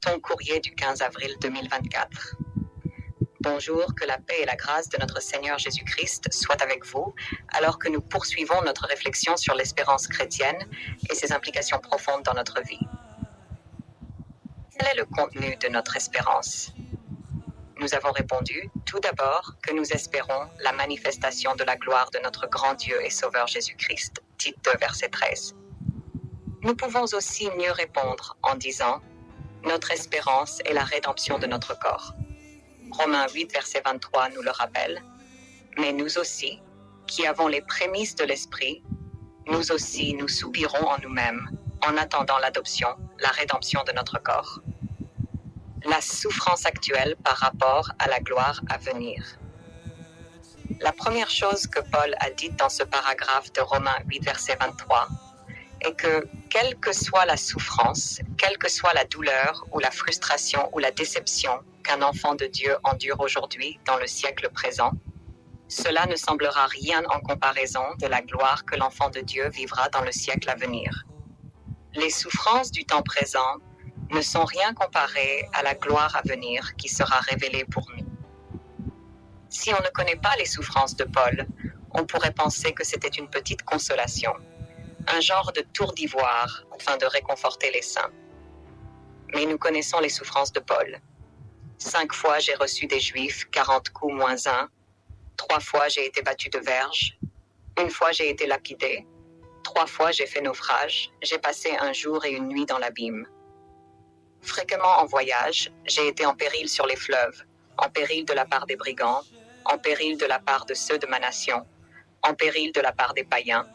Ton courrier du 15 avril 2024. Bonjour, que la paix et la grâce de notre Seigneur Jésus-Christ soient avec vous, alors que nous poursuivons notre réflexion sur l'espérance chrétienne et ses implications profondes dans notre vie. Quel est le contenu de notre espérance? Nous avons répondu, tout d'abord, que nous espérons la manifestation de la gloire de notre grand Dieu et Sauveur Jésus-Christ. Tite 2, verset 13. Nous pouvons aussi mieux répondre en disant, notre espérance est la rédemption de notre corps. Romains 8, verset 23 nous le rappelle. Mais nous aussi, qui avons les prémices de l'Esprit, nous aussi nous soupirons en nous-mêmes, en attendant l'adoption, la rédemption de notre corps. La souffrance actuelle par rapport à la gloire à venir. La première chose que Paul a dite dans ce paragraphe de Romains 8, verset 23, est que, quelle que soit la souffrance, quelle que soit la douleur ou la frustration ou la déception qu'un enfant de Dieu endure aujourd'hui dans le siècle présent, cela ne semblera rien en comparaison de la gloire que l'enfant de Dieu vivra dans le siècle à venir. Les souffrances du temps présent ne sont rien comparées à la gloire à venir qui sera révélée pour nous. Si on ne connaît pas les souffrances de Paul, on pourrait penser que c'était une petite consolation, un genre de tour d'ivoire afin de réconforter les saints. Mais nous connaissons les souffrances de Paul. 5 fois j'ai reçu des Juifs, 40 coups moins 1. 3 fois j'ai été battu de verge. 1 fois j'ai été lapidé. 3 fois j'ai fait naufrage. J'ai passé un jour et une nuit dans l'abîme. Fréquemment en voyage, j'ai été en péril sur les fleuves, en péril de la part des brigands, en péril de la part de ceux de ma nation, en péril de la part des païens,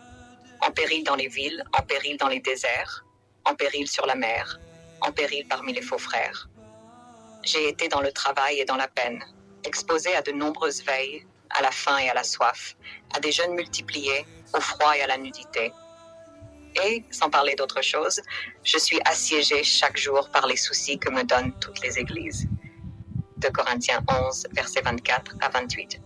en péril dans les villes, en péril dans les déserts, en péril sur la mer, en péril parmi les faux frères. J'ai été dans le travail et dans la peine, exposé à de nombreuses veilles, à la faim et à la soif, à des jeûnes multipliés, au froid et à la nudité. Et, sans parler d'autre chose, je suis assiégé chaque jour par les soucis que me donnent toutes les églises. 2 Corinthiens 11, versets 24 à 28.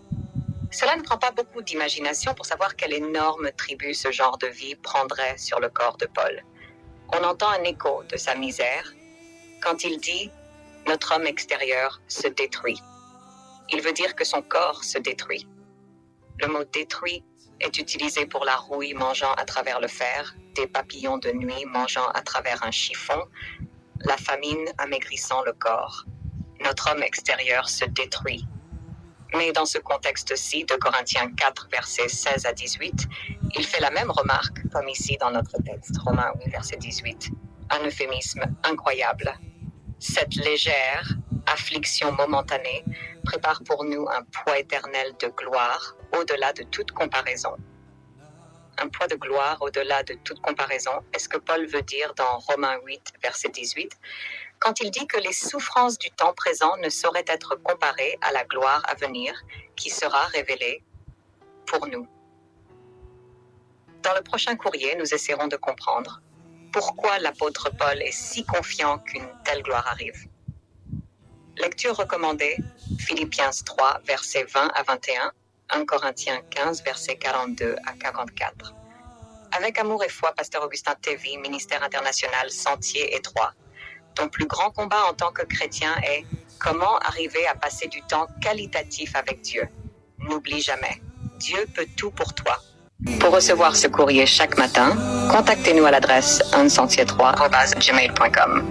Cela ne prend pas beaucoup d'imagination pour savoir quel énorme tribut ce genre de vie prendrait sur le corps de Paul. On entend un écho de sa misère quand il dit « Notre homme extérieur se détruit ». Il veut dire que son corps se détruit. Le mot « détruit » est utilisé pour la rouille mangeant à travers le fer, des papillons de nuit mangeant à travers un chiffon, la famine amaigrissant le corps. Notre homme extérieur se détruit. Mais dans ce contexte-ci, de Corinthiens 4, versets 16 à 18, il fait la même remarque, comme ici dans notre texte, Romains 8, verset 18. Un euphémisme incroyable. Cette légère affliction momentanée prépare pour nous un poids éternel de gloire au-delà de toute comparaison. Un poids de gloire au-delà de toute comparaison, est-ce que Paul veut dire dans Romains 8, verset 18, quand il dit que les souffrances du temps présent ne sauraient être comparées à la gloire à venir qui sera révélée pour nous. Dans le prochain courrier, nous essaierons de comprendre pourquoi l'apôtre Paul est si confiant qu'une telle gloire arrive. Lecture recommandée, Philippiens 3, versets 20 à 21, 1 Corinthiens 15, versets 42 à 44. Avec amour et foi, Pasteur Augustin Thévy, ministère international Sentier étroit. Ton plus grand combat en tant que chrétien est comment arriver à passer du temps qualitatif avec Dieu. N'oublie jamais, Dieu peut tout pour toi. Pour recevoir ce courrier chaque matin, contactez-nous à l'adresse unsentier3@gmail.com.